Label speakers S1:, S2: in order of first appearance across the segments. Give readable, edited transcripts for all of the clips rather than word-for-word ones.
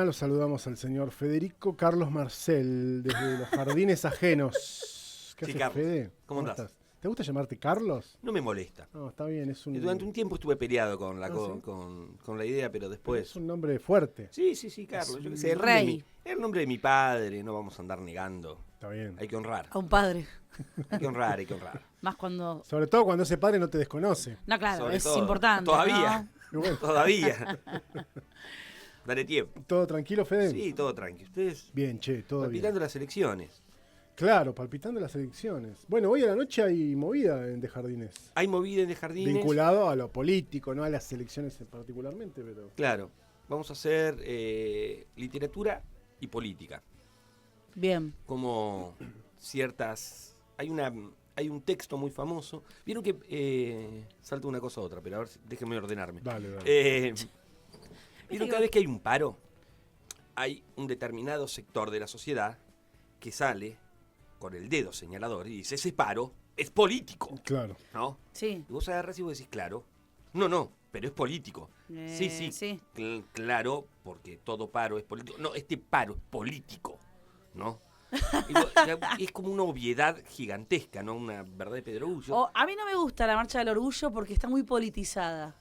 S1: Los saludamos al señor Federico Carlos Marcel, desde los Jardines Ajenos. ¿Qué
S2: Sí,
S1: haces,
S2: Carlos.
S1: Fede?
S2: ¿Cómo andás?
S1: ¿Te gusta llamarte Carlos?
S2: No me molesta.
S1: No, está bien, es un...
S2: Durante un tiempo estuve peleado con la,
S1: ¿Ah, sí?
S2: con la idea, pero
S1: Es
S2: después...
S1: un nombre fuerte.
S2: Sí, Carlos. Yo qué sé,
S3: Rey.
S2: el nombre de mi padre, no vamos a andar negando.
S1: Está bien.
S2: Hay que honrar.
S3: A un padre.
S2: Hay que honrar, hay que honrar.
S3: Más cuando...
S1: Sobre todo cuando ese padre no te desconoce.
S3: No, claro,
S2: Sobre
S3: es
S2: todo.
S3: importante.
S2: Todavía.
S1: Y bueno,
S2: Todavía. Dale tiempo.
S1: ¿todo tranquilo, Fede?
S2: Sí, todo tranqui. Ustedes
S1: Bien, che, todo
S2: palpitando
S1: bien.
S2: las elecciones.
S1: Claro, palpitando las elecciones. Bueno, hoy a la noche hay movida en De Jardines.
S2: Hay movida en de jardines.
S1: Vinculado a lo político, no a las elecciones particularmente, pero...
S2: Claro. Vamos a hacer literatura y política.
S3: Bien.
S2: Como ciertas... Hay un texto muy famoso. Vieron que salta una cosa a otra, pero a ver, déjenme ordenarme.
S1: Dale, dale.
S2: Vieron cada vez que hay un paro, hay un determinado sector de la sociedad que sale con el dedo señalador y dice, ese paro es político,
S1: Claro.
S2: ¿no?
S3: Sí.
S2: Y vos agarrás y vos decís, claro, no, pero es político. Sí.
S3: Sí.
S2: Claro, porque todo paro es político. No, este paro es político, ¿no? Es como una obviedad gigantesca, ¿no? Una verdad de pedrogullo.
S3: A mí no me gusta la marcha del orgullo porque está muy politizada.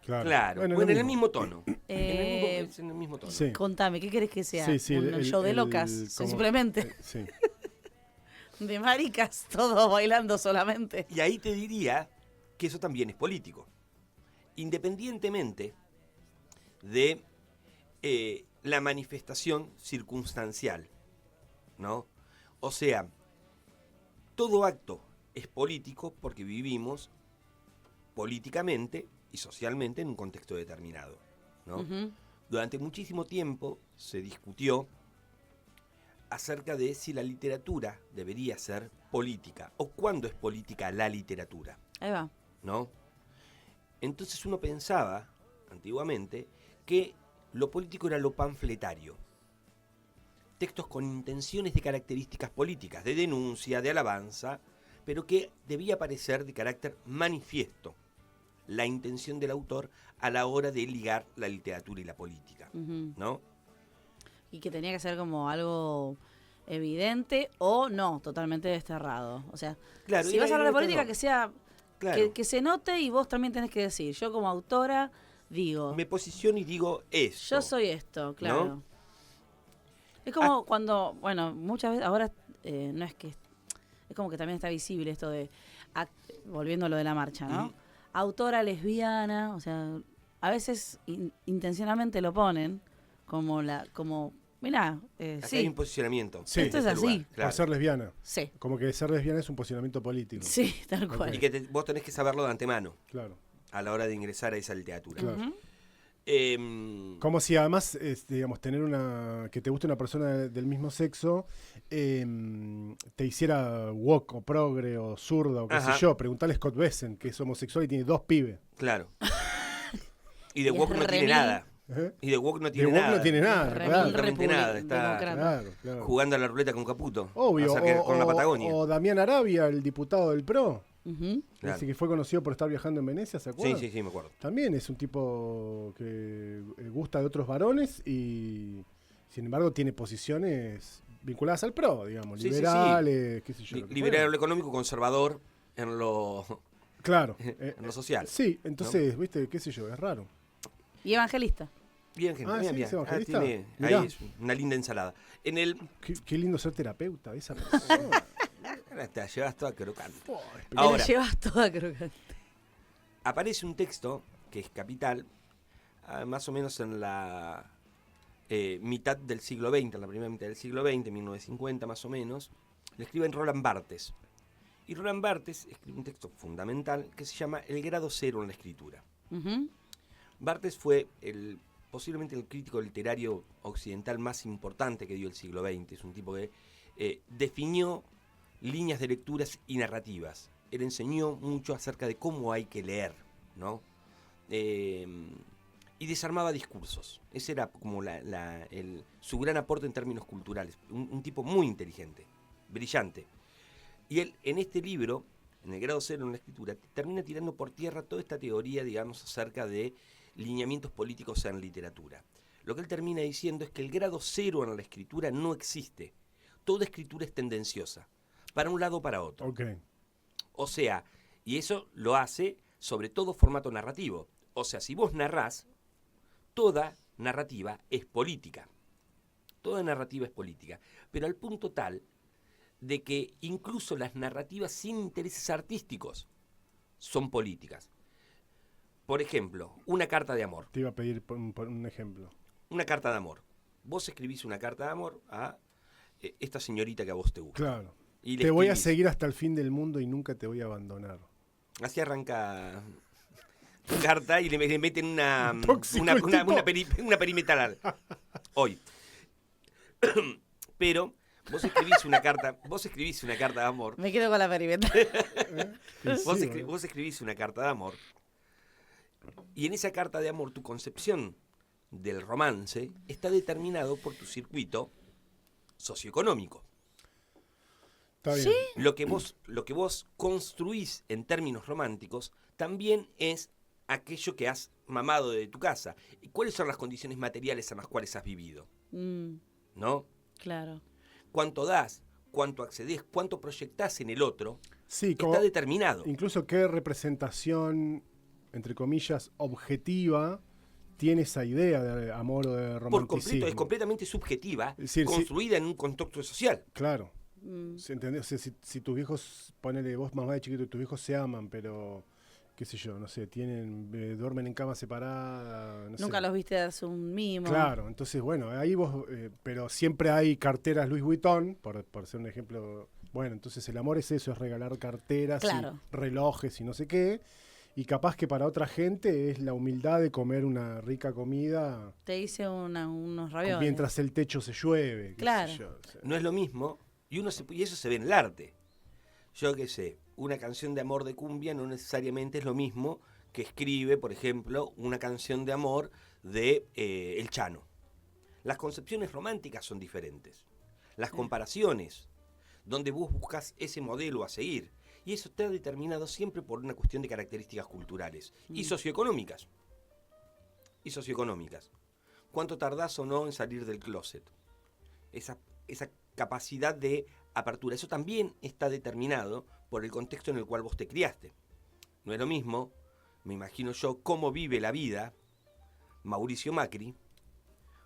S2: Claro,
S1: Bueno,
S2: bueno,
S1: lo
S2: en el mismo tono.
S3: Eh,
S2: Es en el mismo tono.
S1: Sí.
S3: Contame, ¿qué querés que sea?
S1: Sí,
S3: ¿Un show de locas?
S1: como-
S3: Simplemente.
S1: sí.
S3: De maricas, todos bailando solamente.
S2: Y ahí te diría que eso también es político. Independientemente de la manifestación circunstancial, ¿no? O sea, todo acto es político porque vivimos políticamente y socialmente en un contexto determinado, ¿no?
S3: Ujú.
S2: Durante muchísimo tiempo se discutió acerca de si la literatura debería ser política o cuándo es política la literatura,
S3: Ahí va.
S2: ¿no? Entonces uno pensaba, antiguamente, que lo político era lo panfletario. Textos con intenciones de características políticas, de denuncia, de alabanza, pero que debía parecer de carácter manifiesto la intención del autor a la hora de ligar la literatura y la política,
S3: Ujú.
S2: ¿no?
S3: Y que tenía que ser como algo evidente o no, totalmente desterrado. O sea,
S2: Claro,
S3: si
S2: y
S3: vas a hablar de política,
S2: no.
S3: que sea
S2: Claro.
S3: que se note y vos también tenés que decir. Yo como autora digo,
S2: Me posiciono y digo eso.
S3: yo soy esto, claro.
S2: ¿No?
S3: Es como cuando, bueno, muchas veces, ahora no es que, es como que también está visible esto de, volviendo a lo de la marcha, ¿no?
S2: Ujú.
S3: Autora lesbiana, o sea, a veces intencionalmente lo ponen como mirá,
S2: Acá
S3: sí,
S2: hay un posicionamiento.
S1: Sí.
S3: esto es
S2: en este
S3: así.
S2: lugar, claro.
S1: Por ser lesbiana.
S3: Sí,
S1: Como que ser lesbiana es un posicionamiento político.
S3: sí, tal cual.
S2: Y que vos tenés que saberlo de antemano
S1: Claro.
S2: a la hora de ingresar a esa literatura.
S1: Claro.
S3: Ujú.
S1: Como si además, digamos, tener que te guste una persona del mismo sexo, te hiciera woke o progre o zurda o qué
S2: Ajá.
S1: sé yo. Preguntale a Scott Bessen, que es homosexual y tiene 2 pibes.
S2: Claro. Y de
S3: Y
S2: Woke
S3: es
S2: no tiene
S3: remil.
S2: nada.
S1: ¿Eh?
S2: Y de Woke no
S1: De
S2: tiene
S1: woke
S2: nada.
S1: no tiene nada,
S3: Remil
S1: claro.
S2: Absolutamente nada, está
S3: demócrata.
S1: Claro.
S2: jugando a la ruleta con Caputo.
S1: Obvio.
S2: Acerca con la Patagonia.
S1: O Damián Arabia, el diputado del PRO.
S3: Ujú.
S2: Claro.
S1: Ese que fue conocido por estar viajando en Venecia, ¿se acuerdan?
S2: Sí, me acuerdo.
S1: También es un tipo que gusta de otros varones y, sin embargo, tiene posiciones vinculadas al PRO, digamos,
S2: Sí,
S1: liberales, qué sé yo. lo que
S2: Liberal
S1: fuera.
S2: lo económico, conservador en lo,
S1: Claro.
S2: en lo social.
S1: Sí, entonces, viste, qué sé yo, es raro.
S3: Y evangelista.
S2: Bien, gente,
S1: Ah,
S2: bien,
S1: ¿sí?
S2: bien.
S1: ¿Es evangelista?
S2: Tiene
S1: Mirá.
S2: ahí es una linda ensalada. En el...
S1: Qué lindo ser terapeuta de esa persona.
S2: Te la llevas toda crocante.
S1: Oh,
S3: Te la
S2: Ahora,
S3: llevas toda crocante.
S2: aparece un texto que es capital, más o menos en la mitad del siglo XX, en la primera mitad del siglo XX, 1950 más o menos, le escriben Roland Barthes. Y Roland Barthes escribe un texto fundamental que se llama El grado cero en la escritura.
S3: Ujú.
S2: Barthes fue posiblemente el crítico literario occidental más importante que dio el siglo XX. Es un tipo que definió líneas de lecturas y narrativas. Él enseñó mucho acerca de cómo hay que leer, ¿no? Y desarmaba discursos. Ese era como su gran aporte en términos culturales. Un tipo muy inteligente, brillante. Y él, en este libro, en el grado cero en la escritura, termina tirando por tierra toda esta teoría, digamos, acerca de lineamientos políticos en literatura. lo que él termina diciendo es que el grado cero en la escritura no existe. Toda escritura es tendenciosa, para un lado o para otro.
S1: Okay.
S2: O sea, y eso lo hace sobre todo formato narrativo. O sea, si vos narrás, toda narrativa es política. Toda narrativa es política. Pero al punto tal de que incluso las narrativas sin intereses artísticos son políticas. Por ejemplo, una carta de amor.
S1: Te iba a pedir por un ejemplo.
S2: Una carta de amor. Vos escribís una carta de amor a esta señorita que a vos te gusta.
S1: Claro.
S2: Y le
S1: Te voy a
S2: escribís.
S1: seguir hasta el fin del mundo y nunca te voy a abandonar.
S2: Así arranca tu carta y le meten una
S1: Tóxico el tipo.
S2: una perimetral. Hoy. Pero vos escribís una carta de amor.
S3: Me quedo con la perimetral.
S2: Vos escribís una carta de amor. Y en esa carta de amor tu concepción del romance está determinado por tu circuito socioeconómico.
S1: Está bien.
S3: ¿Sí?
S2: Lo que vos construís en términos románticos también es aquello que has mamado de tu casa. ¿Y cuáles son las condiciones materiales en las cuales has vivido? ¿No?
S3: Claro.
S2: Cuánto das, cuánto accedés, cuánto proyectás en el otro,
S1: Sí,
S2: está determinado.
S1: Incluso qué representación, entre comillas, objetiva tiene esa idea de amor o de
S2: Por
S1: romanticismo.
S2: completo, es completamente subjetiva,
S1: Es decir,
S2: construida en un contexto social.
S1: Claro. ¿Se entiende? O sea, si tus viejos, ponele vos mamá de chiquito, tus viejos se aman, pero qué sé yo, no sé, duermen en cama separada.
S3: Nunca los viste darse un mimo.
S1: Claro, entonces bueno, ahí vos, pero siempre hay carteras Louis Vuitton, por ser un ejemplo. Bueno, entonces el amor es eso, es regalar carteras,
S3: Claro.
S1: y relojes y no sé qué. Y capaz que para otra gente es la humildad de comer una rica comida
S3: Te hice unos ravioles.
S1: mientras el techo se llueve. Qué
S3: Claro.
S1: sé yo, o sea.
S2: No es lo mismo, y eso se ve en el arte. Yo qué sé, una canción de amor de cumbia no necesariamente es lo mismo que escribe, por ejemplo, una canción de amor de El Chano. Las concepciones románticas son diferentes. Las comparaciones, donde vos buscas ese modelo a seguir. Y eso está determinado siempre por una cuestión de características culturales y socioeconómicas. ¿Cuánto tardás o no en salir del closet? Esa capacidad de apertura. Eso también está determinado por el contexto en el cual vos te criaste. No es lo mismo, me imagino yo, cómo vive la vida Mauricio Macri,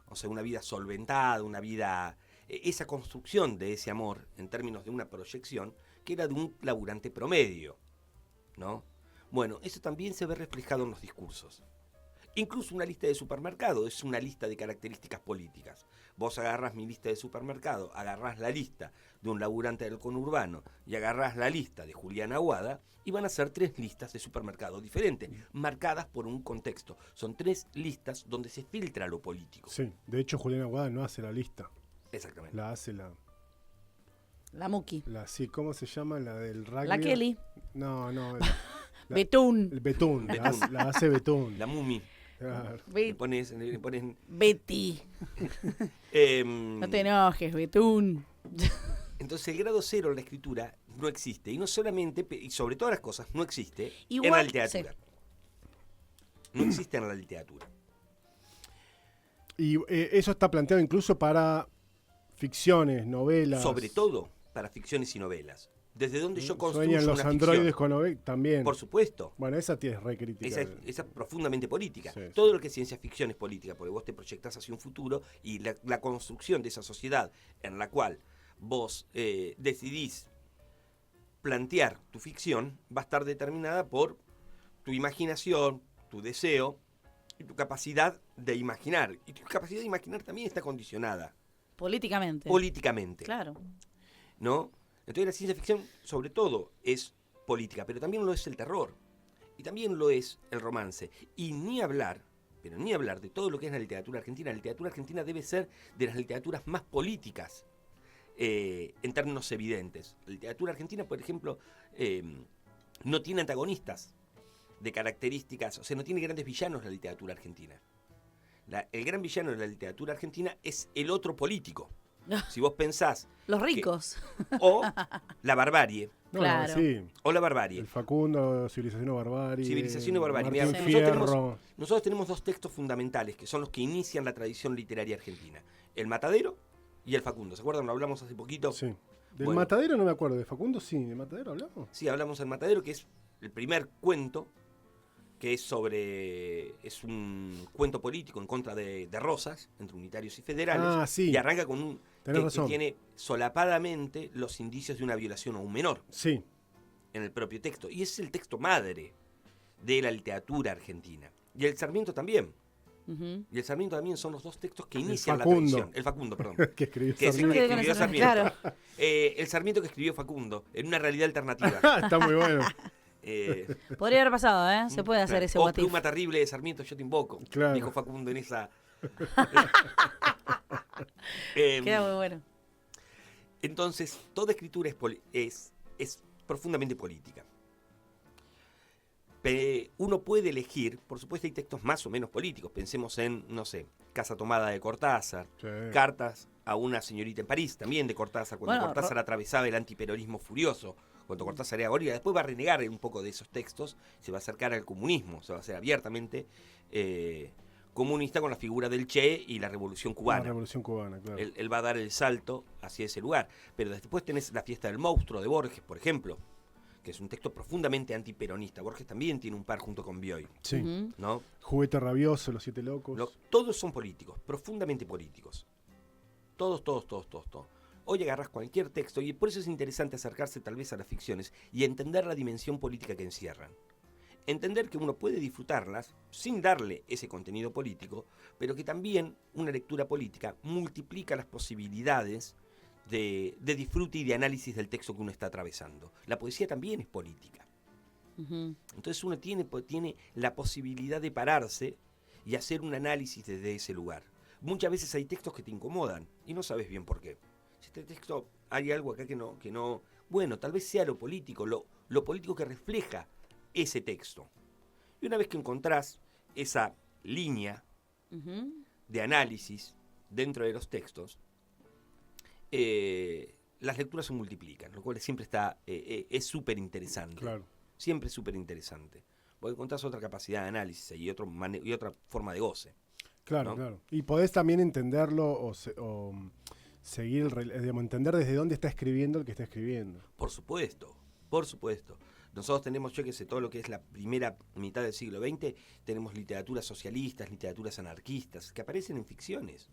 S2: o sea, una vida solventada, una vida... esa construcción de ese amor, en términos de una proyección, que era de un laburante promedio, ¿no? Bueno, eso también se ve reflejado en los discursos. Incluso una lista de supermercado es una lista de características políticas. Vos agarrás mi lista de supermercado, agarrás la lista de un laburante del conurbano y agarrás la lista de Julián Aguada y van a ser 3 listas de supermercado diferentes, marcadas por un contexto. Son 3 listas donde se filtra lo político.
S1: Sí, de hecho Julián Aguada no hace la lista.
S2: Exactamente.
S1: La hace
S3: La Muki.
S1: sí, ¿cómo se llama? La del rugby.
S3: La Kelly.
S1: No.
S3: Betún.
S1: El Betún. La hace Betún.
S2: La Mumi.
S1: Claro.
S2: Le pones
S3: Betty. No te enojes, Betún.
S2: Entonces el grado cero en la escritura no existe. Y no solamente, y sobre todas las cosas, no existe
S3: Igual,
S2: en la literatura. No existe en la literatura.
S1: Y eso está planteado incluso para ficciones, novelas.
S2: Sobre todo para ficciones y novelas. Desde donde yo construyo
S1: Sueñan los
S2: una
S1: androides
S2: ficción.
S1: con novelas también.
S2: Por supuesto.
S1: Bueno, esa tía es re crítica.
S2: Esa es profundamente política.
S1: Sí,
S2: Todo lo que es ciencia ficción es política, porque vos te proyectás hacia un futuro y la construcción de esa sociedad en la cual vos decidís plantear tu ficción va a estar determinada por tu imaginación, tu deseo y tu capacidad de imaginar. Y tu capacidad de imaginar también está condicionada políticamente.
S3: Claro.
S2: ¿No? Entonces la ciencia ficción, sobre todo, es política, pero también lo es el terror. Y también lo es el romance. Y ni hablar de todo lo que es la literatura argentina. La literatura argentina debe ser de las literaturas más políticas, en términos evidentes. La literatura argentina, por ejemplo, no tiene antagonistas de características, o sea, no tiene grandes villanos la literatura argentina. El gran villano de la literatura argentina es el otro político. Si vos pensás...
S3: Los ricos.
S2: O la barbarie.
S1: No,
S3: Claro.
S1: sí.
S2: O la barbarie.
S1: El Facundo, Civilización o Barbarie.
S2: Civilización y barbarie.
S1: Martín
S2: Mira,
S1: Fierro.
S2: nosotros tenemos dos textos fundamentales que son los que inician la tradición literaria argentina. El Matadero y el Facundo. ¿Se acuerdan? Lo hablamos hace poquito.
S1: Sí. Del
S2: Bueno.
S1: Matadero no me acuerdo. ¿De Facundo sí? ¿De Matadero hablamos?
S2: Sí, hablamos del Matadero, que es el primer cuento, que es un cuento político en contra de Rosas, entre unitarios y federales.
S1: Ah, sí.
S2: Y arranca con un
S1: Tenés
S2: que
S1: razón.
S2: tiene solapadamente los indicios de una violación a un menor
S1: Sí.
S2: en el propio texto. Y es el texto madre de la literatura argentina. Y el Sarmiento también.
S3: Ujú.
S2: Y el Sarmiento también son los dos textos que
S1: El
S2: inician la
S1: Facundo.
S2: tradición. El Facundo, perdón.
S1: Que escribió
S2: Que es el
S1: Sarmiento.
S2: que
S3: Siempre
S2: escribió
S3: con ese
S2: Sarmiento.
S3: nombre,
S2: El Sarmiento que escribió Facundo, en una realidad alternativa.
S1: Está muy bueno.
S3: Podría haber pasado, ¿eh? Se puede hacer ese
S2: O
S3: what if.
S2: pluma terrible de Sarmiento, yo te invoco.
S1: Claro.
S2: Dijo Facundo en esa.
S3: Queda muy bueno.
S2: Entonces, toda escritura es profundamente política. Uno puede elegir, por supuesto hay textos más o menos políticos, pensemos en, no sé, Casa Tomada de Cortázar,
S1: Sí.
S2: Cartas a una señorita en París, también de Cortázar, cuando
S3: Bueno,
S2: Cortázar atravesaba el antiperonismo furioso, cuando Cortázar era gorila, después va a renegar un poco de esos textos, se va a acercar al comunismo, se va a hacer abiertamente comunista con la figura del Che y la Revolución
S1: La
S2: Cubana.
S1: Revolución Cubana, claro.
S2: Él va a dar el salto hacia ese lugar. Pero después tenés La Fiesta del Monstruo de Borges, por ejemplo, que es un texto profundamente antiperonista. Borges también tiene un par junto con Bioy,
S1: Sí.
S3: Ujú.
S2: ¿no?
S1: Juguete Rabioso, Los Siete Locos.
S2: Todos son políticos, profundamente políticos. Todos. Hoy agarrás cualquier texto y por eso es interesante acercarse tal vez a las ficciones y entender la dimensión política que encierran. Entender que uno puede disfrutarlas sin darle ese contenido político, pero que también una lectura política multiplica las posibilidades de disfrute y de análisis del texto que uno está atravesando. La poesía también es política.
S3: Ujú.
S2: Entonces uno tiene la posibilidad de pararse y hacer un análisis desde ese lugar. Muchas veces hay textos que te incomodan y no sabes bien por qué. Si este texto hay algo acá que no, bueno, tal vez sea lo político, lo político que refleja ese texto. Y una vez que encontrás esa línea
S3: Ujú.
S2: de análisis dentro de los textos, las lecturas se multiplican, lo cual siempre es súper interesante.
S1: Claro.
S2: Siempre es súper interesante. Porque encontrás otra capacidad de análisis y otra forma de goce.
S1: Claro,
S2: ¿no?
S1: claro. Y podés también entenderlo o seguir, digamos, entender desde dónde está escribiendo el que está escribiendo.
S2: Por supuesto, por supuesto. Nosotros tenemos, yo que sé, todo lo que es la primera mitad del siglo XX, tenemos literaturas socialistas, literaturas anarquistas, que aparecen en ficciones,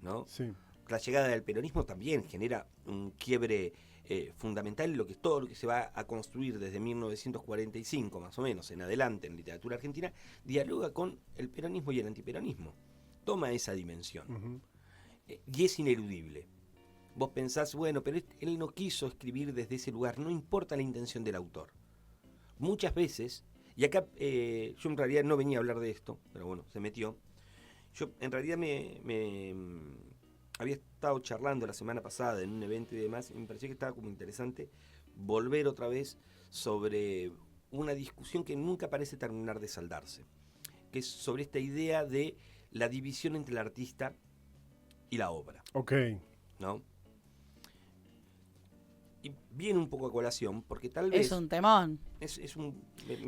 S2: ¿no?
S1: Sí.
S2: La llegada del peronismo también genera un quiebre fundamental en todo lo que se va a construir desde 1945 más o menos en adelante en literatura argentina, dialoga con el peronismo y el antiperonismo. Toma esa dimensión.
S1: Ujú.
S2: Y es ineludible. Vos pensás, bueno, pero él no quiso escribir desde ese lugar, no importa la intención del autor. Muchas veces, y acá yo en realidad no venía a hablar de esto, pero bueno, se metió. Yo en realidad me había estado charlando la semana pasada en un evento y demás, y me pareció que estaba como interesante volver otra vez sobre una discusión que nunca parece terminar de saldarse, que es sobre esta idea de la división entre el artista y la obra,
S1: Ok.
S2: ¿no? Y viene un poco a colación, porque tal vez...
S3: Es un temón
S2: es un...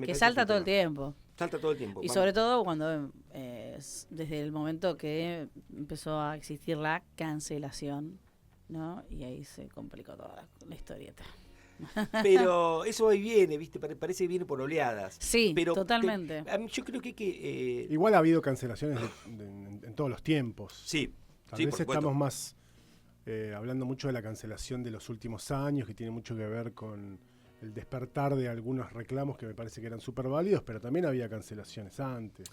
S3: que salta todo el tiempo.
S2: Salta todo el tiempo.
S3: Y sobre todo cuando desde el momento que empezó a existir la cancelación, ¿no? Y ahí se complicó toda la historieta.
S2: Pero eso ahí viene, ¿viste? Parece que viene por oleadas.
S3: Sí,
S2: Pero
S3: totalmente.
S2: a mí yo creo que hay que...
S1: Igual ha habido cancelaciones en todos los tiempos.
S2: sí,
S1: Tal
S2: sí,
S1: vez
S2: por supuesto.
S1: estamos más hablando mucho de la cancelación de los últimos años, que tiene mucho que ver con el despertar de algunos reclamos que me parece que eran súper válidos, pero también había cancelaciones antes.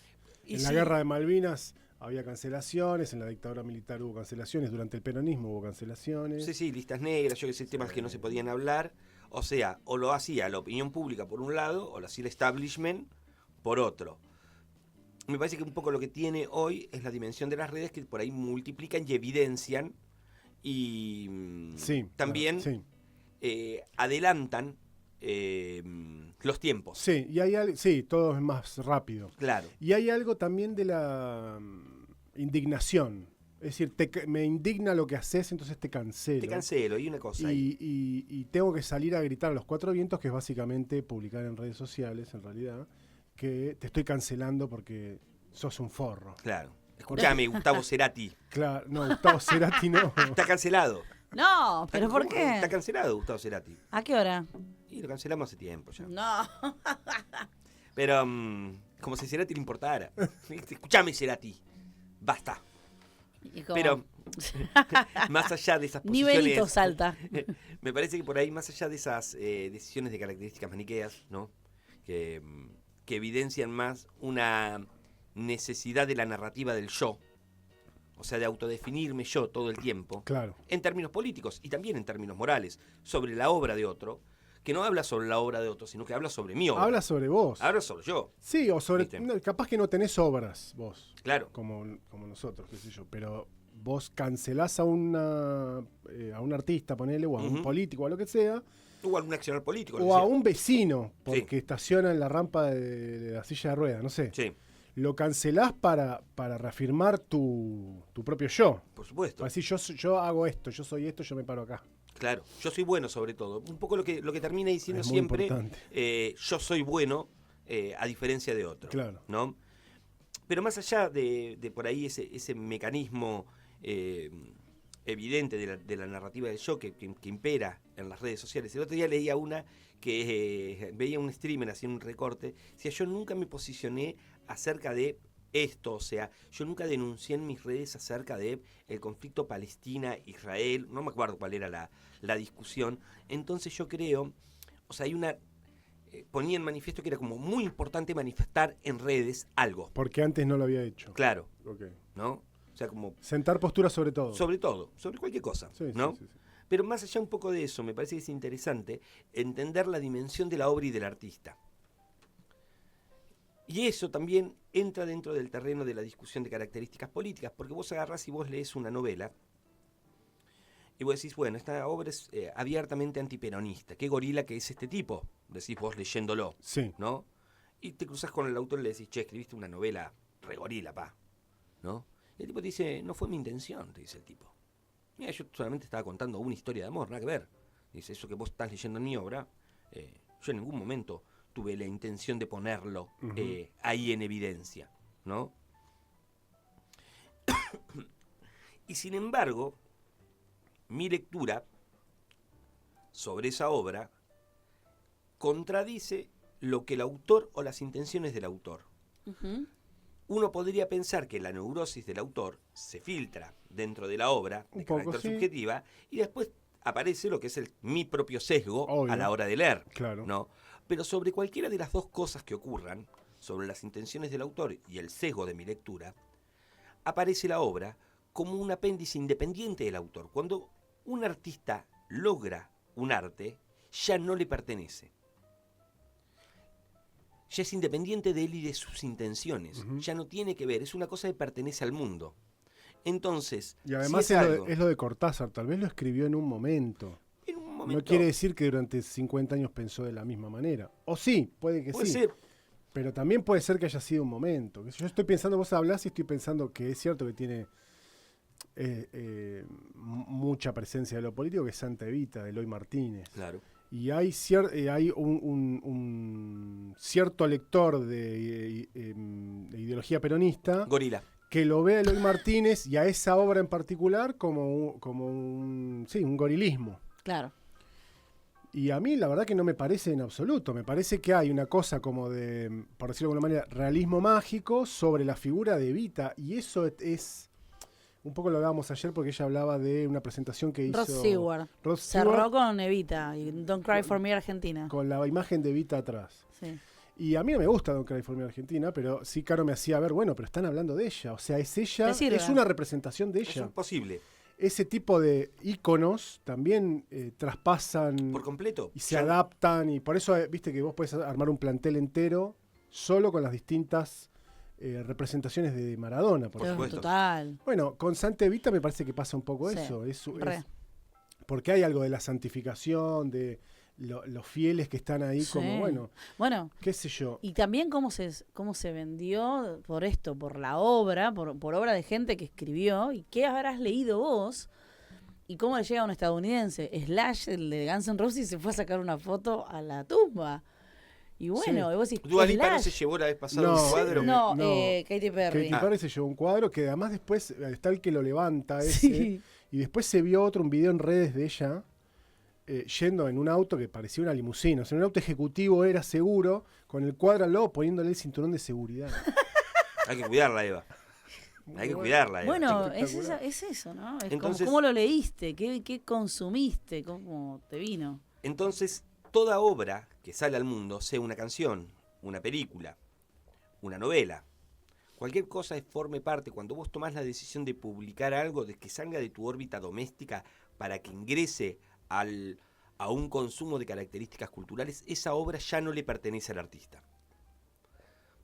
S2: Y
S1: En la
S2: sí,
S1: guerra de Malvinas había cancelaciones, en la dictadura militar hubo cancelaciones, durante el peronismo hubo cancelaciones.
S2: Sí, listas negras, yo que sé, temas que no se podían hablar. O sea, o lo hacía la opinión pública por un lado, o lo hacía el establishment por otro. Me parece que un poco lo que tiene hoy es la dimensión de las redes que por ahí multiplican y evidencian y
S1: Sí,
S2: también
S1: claro, sí.
S2: adelantan los tiempos.
S1: Sí, y sí, todo es más rápido.
S2: Claro.
S1: Y hay algo también de la indignación Es decir, me indigna lo que haces, entonces te cancelo.
S2: Te cancelo, y una cosa ahí.
S1: Y tengo que salir a gritar a los cuatro vientos, que es básicamente publicar en redes sociales, en realidad, que te estoy cancelando porque sos un forro.
S2: Claro. Escuchame, Gustavo Cerati.
S1: Claro, no, Gustavo Cerati no.
S2: Está cancelado.
S3: No, ¿pero por qué?
S2: Está cancelado Gustavo Cerati.
S3: ¿A qué hora?
S2: Y lo cancelamos hace tiempo ya.
S3: No.
S2: Pero como si Cerati le importara. Escuchame, Cerati. Basta. Pero más allá de esas posiciones...
S3: Nivelito salta.
S2: Me parece que por ahí, más allá de esas decisiones de características maniqueas, ¿no? Que evidencian más una necesidad de la narrativa del yo, o sea, de autodefinirme yo todo el tiempo,
S1: Claro.
S2: en términos políticos y también en términos morales, sobre la obra de otro, que no habla sobre la obra de otro, sino que habla sobre mi obra.
S1: Habla sobre vos.
S2: Habla sobre yo.
S1: Sí, o sobre...
S2: ¿Viste?
S1: no, capaz que no tenés obras vos,
S2: Claro.
S1: como nosotros, qué sé yo, pero vos cancelás a un artista, ponele, o a un
S2: Ujú.
S1: político, o a lo que sea,
S2: O algún accionar político.
S1: o a un vecino, porque
S2: Sí.
S1: estaciona en la rampa de la silla de ruedas, no sé.
S2: Sí,
S1: Lo cancelás para reafirmar tu propio yo.
S2: por supuesto.
S1: Para decir, yo hago esto, yo soy esto, yo me paro acá.
S2: Claro, yo soy bueno sobre todo. Un poco lo que termina diciendo
S1: Es muy
S2: siempre,
S1: importante.
S2: yo soy bueno a diferencia de otro.
S1: Claro.
S2: ¿No? Pero más allá de por ahí ese mecanismo evidente de la narrativa del yo que impera en las redes sociales. El otro día leía una que veía un streamer haciendo un recorte. Decía, yo nunca me posicioné acerca de esto, o sea, yo nunca denuncié en mis redes acerca de el conflicto Palestina-Israel, no me acuerdo cuál era la discusión. Entonces yo creo, o sea, hay una... ponía en manifiesto que era como muy importante manifestar en redes algo.
S1: Porque antes no lo había hecho.
S2: Claro,
S1: Ok.
S2: ¿no? O sea, como
S1: Sentar postura sobre todo.
S2: sobre todo, sobre cualquier cosa,
S1: Sí, sí,
S2: ¿no?
S1: sí, sí.
S2: Pero más allá un poco de eso, me parece que es interesante entender la dimensión de la obra y del artista. Y eso también entra dentro del terreno de la discusión de características políticas, porque vos agarrás y vos lees una novela y vos decís, bueno, esta obra es abiertamente antiperonista. Qué gorila que es este tipo, decís vos leyéndolo,
S1: Sí.
S2: ¿no? Y te cruzás con el autor y le decís, che, escribiste una novela re gorila, pa, ¿no? Y el tipo te dice, no fue mi intención, te dice el tipo. Mira, yo solamente estaba contando una historia de amor, nada que ver. Dice, eso que vos estás leyendo en mi obra, yo en ningún momento tuve la intención de ponerlo ahí en evidencia, ¿no? Y sin embargo, mi lectura sobre esa obra contradice lo que el autor o las intenciones del autor.
S3: Ujú.
S2: Uno podría pensar que la neurosis del autor se filtra dentro de la obra de
S1: Un poco,
S2: carácter
S1: sí.
S2: subjetiva y después aparece lo que es mi propio sesgo
S1: Obvio.
S2: a la hora de leer.
S1: Claro.
S2: ¿No? Pero sobre cualquiera de las dos cosas que ocurran, sobre las intenciones del autor y el sesgo de mi lectura, aparece la obra como un apéndice independiente del autor. Cuando un artista logra un arte, ya no le pertenece. Ya es independiente de él y de sus intenciones. Ya no tiene que ver, es una cosa que pertenece al mundo. Entonces,
S1: Y además
S2: si es algo,
S1: es lo de Cortázar, tal vez lo escribió en un momento.
S2: en un momento
S1: No quiere decir que durante 50 años pensó de la misma manera. O sí, puede que
S2: puede
S1: sí.
S2: ser.
S1: Pero también puede ser que haya sido un momento. Yo estoy pensando, vos hablás y estoy pensando que es cierto que tiene mucha presencia de lo político, que es Santa Evita, de Eloy Martínez.
S2: Claro.
S1: Y hay, hay un cierto lector de ideología peronista
S2: Gorila.
S1: que lo ve a Eloy Martínez y a esa obra en particular como un gorilismo.
S3: Claro.
S1: Y a mí la verdad que no me parece en absoluto. Me parece que hay una cosa como de, por decirlo de alguna manera, realismo mágico sobre la figura de Evita. Y eso es un poco lo hablábamos ayer porque ella hablaba de una presentación que hizo
S3: Rod Stewart.
S1: Rod
S3: Cerró
S1: Stewart
S3: con Evita y Don't Cry for Me Argentina.
S1: con la imagen de Evita atrás.
S3: Sí.
S1: Y a mí no me gusta Don California Argentina, pero sí, Caro me hacía ver, bueno, pero están hablando de ella. O sea, es ella,
S3: Te sirve.
S1: es una representación de
S2: Es
S1: ella.
S2: imposible.
S1: Ese tipo de íconos también traspasan
S2: Por completo.
S1: y se
S2: Ya-
S1: adaptan. Y por eso, viste que vos podés armar un plantel entero solo con las distintas representaciones de Maradona, por
S2: Por
S1: ejemplo.
S2: supuesto.
S3: Total.
S1: Bueno, con Santa Evita me parece que pasa un poco
S3: Sí,
S1: eso.
S3: re.
S1: Porque hay algo de la santificación, de los fieles que están ahí,
S3: Sí.
S1: como,
S3: Bueno,
S1: qué sé yo.
S3: y también cómo se vendió por esto, por la obra, por obra de gente que escribió, y qué habrás leído vos, y cómo le llega a un estadounidense. Slash, el de Guns N' Roses, se fue a sacar una foto a la tumba. Y bueno,
S1: Sí.
S3: y vos decís,
S2: Dua Lipa no se
S3: Slash.
S2: llevó la vez pasada
S1: No,
S2: un cuadro.
S3: No,
S1: No.
S3: Katy Perry.
S1: Katy Perry se llevó un cuadro que además después está el que lo levanta ese,
S3: Sí.
S1: y después se vio un video en redes de ella yendo en un auto que parecía una limusina, o sea, un auto ejecutivo era seguro, con el cuadro al lado poniéndole el cinturón de seguridad.
S2: Hay que cuidarla, Eva. Hay que cuidarla, Eva.
S3: Bueno,
S1: espectacular.
S3: es eso, ¿no? Es
S2: Entonces-
S3: cómo lo leíste, qué consumiste, cómo te vino.
S2: Entonces, toda obra que sale al mundo, sea una canción, una película, una novela, cualquier cosa que forme parte, cuando vos tomás la decisión de publicar algo, de que salga de tu órbita doméstica para que ingrese a un consumo de características culturales, esa obra ya no le pertenece al artista.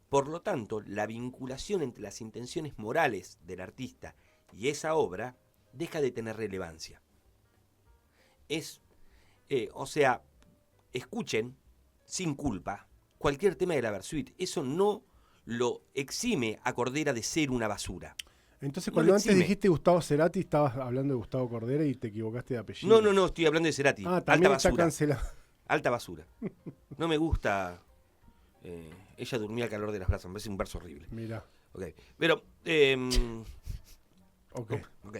S2: Por lo tanto, la vinculación entre las intenciones morales del artista y esa obra deja de tener relevancia. O sea, escuchen sin culpa cualquier tema de la Versuit. Eso no lo exime a Cordera de ser una basura.
S1: Entonces,
S2: No
S1: cuando
S2: lo
S1: antes
S2: exime.
S1: dijiste Gustavo Cerati, estabas hablando de Gustavo Cordera y te equivocaste de apellido.
S2: No, estoy hablando de Cerati.
S1: Ah,
S2: Alta
S1: también está
S2: basura.
S1: cancelado.
S2: Alta basura. No me gusta. Ella durmió al calor de las brasas. Me parece un verso horrible.
S1: Mira,
S2: Ok. Pero.
S1: ok.
S2: Ok.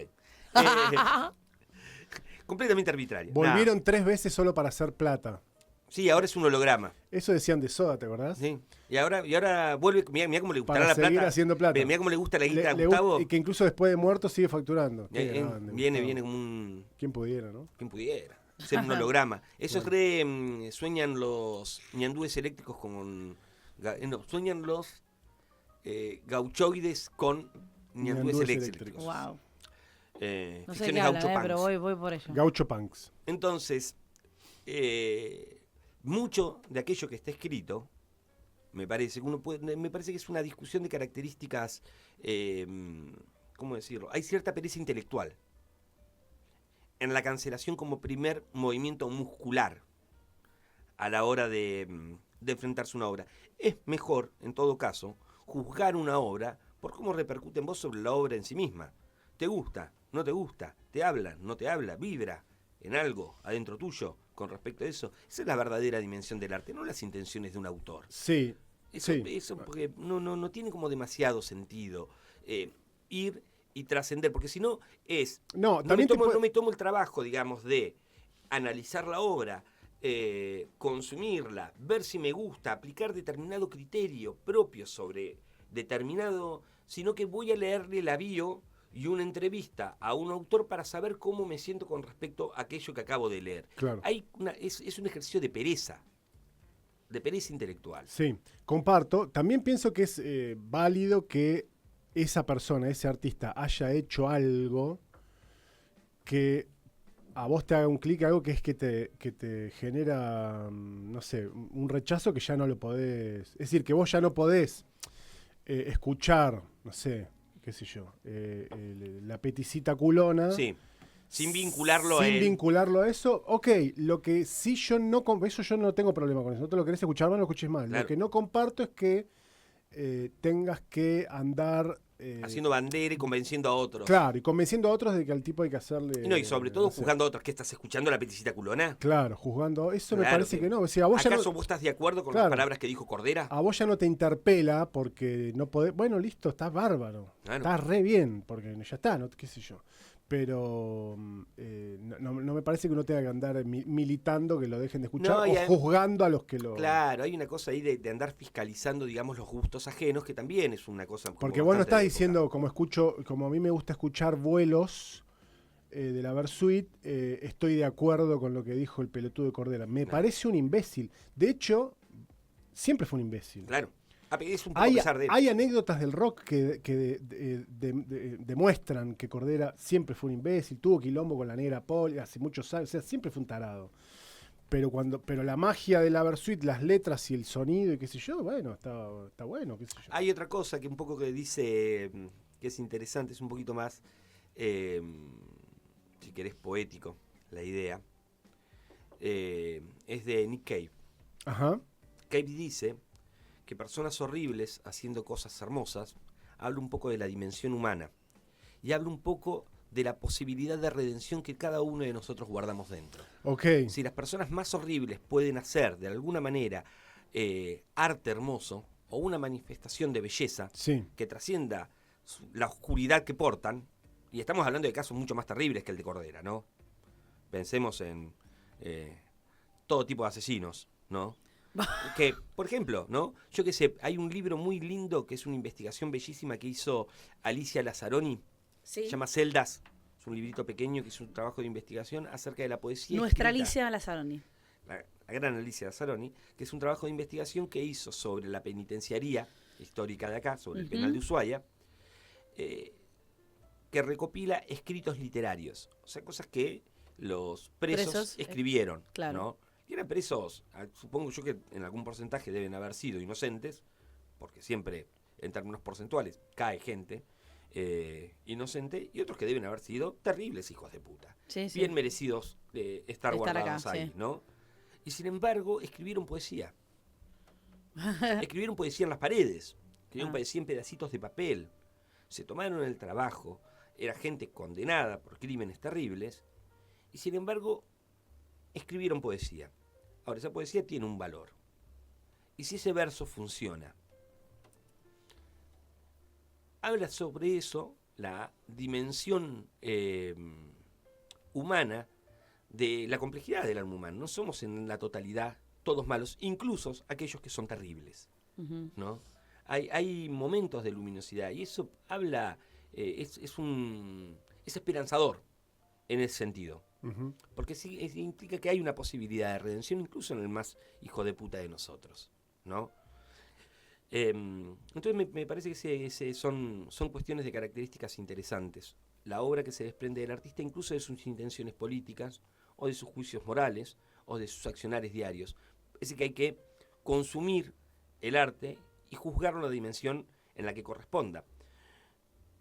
S2: Completamente arbitraria.
S1: Volvieron
S2: Nada.
S1: 3 veces solo para hacer plata.
S2: Sí, ahora es un holograma.
S1: Eso decían de Soda, ¿te acordás?
S2: ¿Sí? Y ahora vuelve. Mirá cómo le gustará
S1: Para
S2: la
S1: seguir
S2: plata.
S1: haciendo plata.
S2: Mirá cómo le gusta la guita a
S1: Le
S2: Gustavo.
S1: y que incluso después de muerto sigue facturando. Qué grande,
S2: Viene
S1: Gustavo.
S2: como un.
S1: ¿Quién pudiera, no?
S2: ¿Quién pudiera? Ser un holograma. Eso es sueñan los ñandúes eléctricos con. No, sueñan los gauchoides con ñandúes
S1: Ñandúes
S2: eléctricos.
S3: Wow. No sé
S2: Ficciones
S3: qué hablan,
S2: gaucho
S3: pero
S2: punks.
S3: voy por ello.
S1: Gaucho Punks.
S2: Entonces, mucho de aquello que está escrito, me parece que es una discusión de características, ¿cómo decirlo? Hay cierta pereza intelectual en la cancelación como primer movimiento muscular a la hora de enfrentarse a una obra. Es mejor, en todo caso, juzgar una obra por cómo repercute en vos sobre la obra en sí misma. ¿Te gusta? ¿No te gusta? ¿Te habla? ¿No te habla? ¿Vibra en algo adentro tuyo con respecto a eso? Esa es la verdadera dimensión del arte, no las intenciones de un autor.
S1: Sí.
S2: Eso,
S1: Sí.
S2: eso porque no tiene como demasiado sentido ir y trascender, porque si no es...
S1: No,
S2: No me,
S1: también te
S2: tomo,
S1: puede-
S2: no me tomo el trabajo, digamos, de analizar la obra, consumirla, ver si me gusta, aplicar determinado criterio propio sobre determinado, sino que voy a leerle la bio y una entrevista a un autor para saber cómo me siento con respecto a aquello que acabo de leer.
S1: Claro.
S2: Es un ejercicio de pereza intelectual.
S1: Sí, comparto. También pienso que es válido que esa persona, ese artista, haya hecho algo que a vos te haga un clic, algo que es que te genera, no sé, un rechazo que ya no lo podés. Es decir, que vos ya no podés escuchar, no sé, qué sé yo, la peticita culona.
S2: Sí, sin vincularlo a
S1: Sin
S2: él.
S1: vincularlo a eso, ok, lo que sí yo no, eso yo no tengo problema con eso, no te lo querés escuchar mal, lo escuches mal.
S2: Claro.
S1: Lo que no comparto es que tengas que andar...
S2: Haciendo bandera y convenciendo a otros.
S1: Claro, y convenciendo a otros de que al tipo hay que hacerle...
S2: Y no, y sobre todo
S1: no sé,
S2: juzgando a otros. ¿Qué estás escuchando la peticita culona?
S1: Claro, juzgando. Eso me
S2: Claro
S1: parece
S2: que-
S1: que no. O sea, a vos, ya
S2: ¿Acaso
S1: no,
S2: vos estás de acuerdo con
S1: Claro.
S2: las palabras que dijo Cordera?
S1: a vos ya no te interpela porque no podés... Bueno, listo, estás bárbaro.
S2: Claro.
S1: Estás re bien, porque ya está, no, qué sé yo. Pero no me parece que uno tenga que andar militando que lo dejen de escuchar
S2: No, y
S1: o juzgando a los que lo...
S2: Claro, hay una cosa ahí de andar fiscalizando, digamos, los gustos ajenos, que también es una cosa como
S1: Porque vos no
S2: bastante
S1: estás
S2: de época.
S1: diciendo, como a mí me gusta escuchar vuelos de la Versuit, estoy de acuerdo con lo que dijo el pelotudo de Cordera. Me
S2: No.
S1: parece un imbécil. De hecho, siempre fue un imbécil.
S2: Claro. Es un poco
S1: Hay,
S2: pesar de él.
S1: hay anécdotas del rock que demuestran que Cordera siempre fue un imbécil, tuvo quilombo con la negra Poli hace muchos años, o sea, siempre fue un tarado. Pero la magia de la Versuit, las letras y el sonido y qué sé yo, bueno, está bueno, qué sé yo.
S2: Hay otra cosa que un poco que dice que es interesante, es un poquito más, si querés, poético, la idea. es de Nick Cave.
S1: Ajá.
S2: Cave dice que personas horribles haciendo cosas hermosas habla un poco de la dimensión humana y habla un poco de la posibilidad de redención que cada uno de nosotros guardamos dentro.
S1: Ok.
S2: Si las personas más horribles pueden hacer de alguna manera arte hermoso o una manifestación de belleza
S1: Sí.
S2: que trascienda la oscuridad que portan, y estamos hablando de casos mucho más terribles que el de Cordera, ¿no? Pensemos en todo tipo de asesinos, ¿no? Que, por ejemplo, ¿no? Yo qué sé, hay un libro muy lindo que es una investigación bellísima que hizo Alicia Lazzaroni,
S3: Sí.
S2: se llama Celdas, es un librito pequeño que es un trabajo de investigación acerca de la poesía
S3: Nuestra
S2: escrita.
S3: Alicia Lazzaroni.
S2: La gran Alicia Lazzaroni, que es un trabajo de investigación que hizo sobre la penitenciaría histórica de acá, sobre el penal de Ushuaia, que recopila escritos literarios, o sea, cosas que los presos escribieron,
S3: claro.
S2: ¿no? Y eran presos, supongo yo que en algún porcentaje deben haber sido inocentes, porque siempre en términos porcentuales cae gente inocente, y otros que deben haber sido terribles hijos de puta,
S3: Sí, sí.
S2: bien merecidos de estar guardados
S3: acá,
S2: ahí,
S3: sí.
S2: ¿no? Y sin embargo escribieron poesía. Escribieron poesía en las paredes, escribieron poesía en pedacitos de papel, se tomaron el trabajo, era gente condenada por crímenes terribles, y sin embargo escribieron poesía. Ahora, esa poesía tiene un valor. Y si ese verso funciona, habla sobre eso la dimensión humana de la complejidad del alma humana. No somos en la totalidad todos malos, incluso aquellos que son terribles, ¿no? Hay momentos de luminosidad y eso habla, es esperanzador en ese sentido. Porque sí, implica que hay una posibilidad de redención incluso en el más hijo de puta de nosotros, ¿no? Entonces me parece que son cuestiones de características interesantes. La obra que se desprende del artista incluso de sus intenciones políticas o de sus juicios morales o de sus accionares diarios. Es decir, que hay que consumir el arte y juzgarlo en la dimensión en la que corresponda.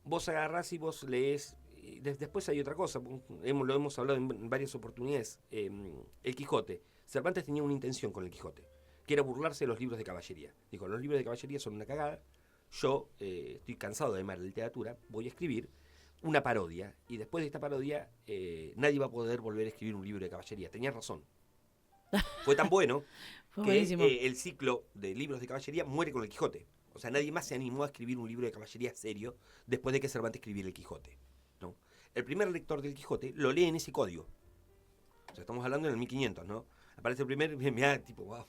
S2: Vos agarrás y vos lees. Después hay otra cosa, lo hemos hablado en varias oportunidades, el Quijote. Cervantes tenía una intención con el Quijote, que era burlarse de los libros de caballería. Dijo, los libros de caballería son una cagada, yo estoy cansado de amar la literatura, voy a escribir una parodia, y después de esta parodia nadie va a poder volver a escribir un libro de caballería. Tenía razón. Fue tan bueno que el ciclo de libros de caballería muere con el Quijote. O sea, nadie más se animó a escribir un libro de caballería serio después de que Cervantes escribiera el Quijote. ¿No? El primer lector del Quijote lo lee en ese código. O sea, estamos hablando en el 1500, ¿no? Aparece el primer, mirá, tipo, wow,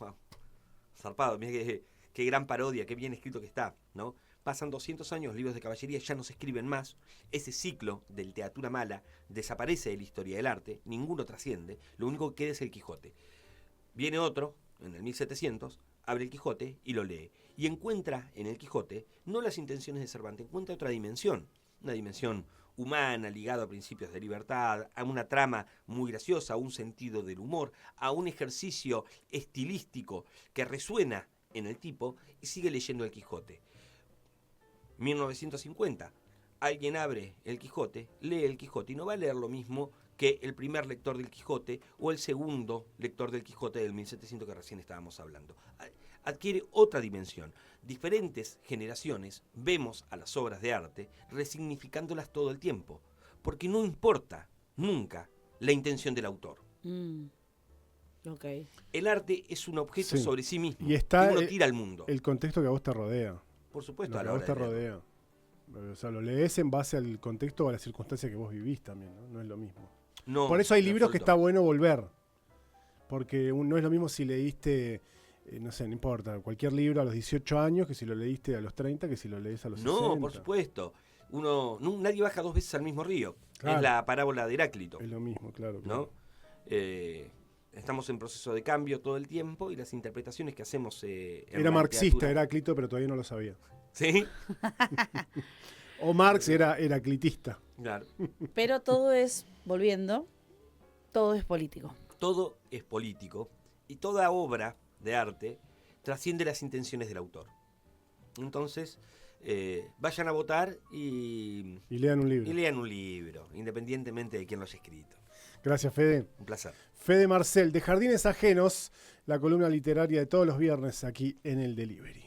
S2: zarpado, mirá qué gran parodia, qué bien escrito que está, ¿no? Pasan 200 años, los libros de caballería ya no se escriben más, ese ciclo de literatura mala desaparece de la historia del arte, ninguno trasciende, lo único que queda es el Quijote. Viene otro, en el 1700, abre el Quijote y lo lee. Y encuentra en el Quijote, no las intenciones de Cervantes, encuentra otra dimensión, una dimensión humana, ligado a principios de libertad, a una trama muy graciosa, a un sentido del humor, a un ejercicio estilístico que resuena en el tipo, y sigue leyendo el Quijote. 1950, alguien abre el Quijote, lee el Quijote y no va a leer lo mismo que el primer lector del Quijote o el segundo lector del Quijote del 1700 que recién estábamos hablando. Adquiere otra dimensión. Diferentes generaciones vemos a las obras de arte resignificándolas todo el tiempo, porque no importa nunca la intención del autor.
S3: Okay.
S2: El arte es un objeto sobre sí mismo
S1: y está
S2: que uno tira al mundo.
S1: El contexto que a vos te rodea.
S2: Por supuesto,
S1: Lo que a vos te rodea. O sea, lo lees en base al contexto o a las circunstancias que vos vivís también, ¿no? No es lo mismo.
S2: No,
S1: por eso hay libros
S2: absoluto.
S1: que está bueno volver. Porque no es lo mismo si leíste, no sé, no importa, cualquier libro a los 18 años que si lo leíste a los 30, que si lo lees a los 60.
S2: No, por supuesto. Nadie baja dos veces al mismo río. Claro. Es la parábola de Heráclito.
S1: Es lo mismo, claro.
S2: ¿No? Estamos en proceso de cambio todo el tiempo y las interpretaciones que hacemos
S1: era marxista Heráclito, pero todavía no lo sabía.
S2: ¿Sí?
S1: O Marx era heraclitista.
S2: Claro.
S3: Pero todo es, volviendo, todo es político.
S2: Todo es político y toda obra de arte trasciende las intenciones del autor. Entonces, vayan a votar y
S1: lean un libro.
S2: Y lean un libro, independientemente de quién lo haya escrito.
S1: Gracias, Fede.
S2: Un placer.
S1: Fede Marcel, de Jardines Ajenos, la columna literaria de todos los viernes aquí en el Delivery.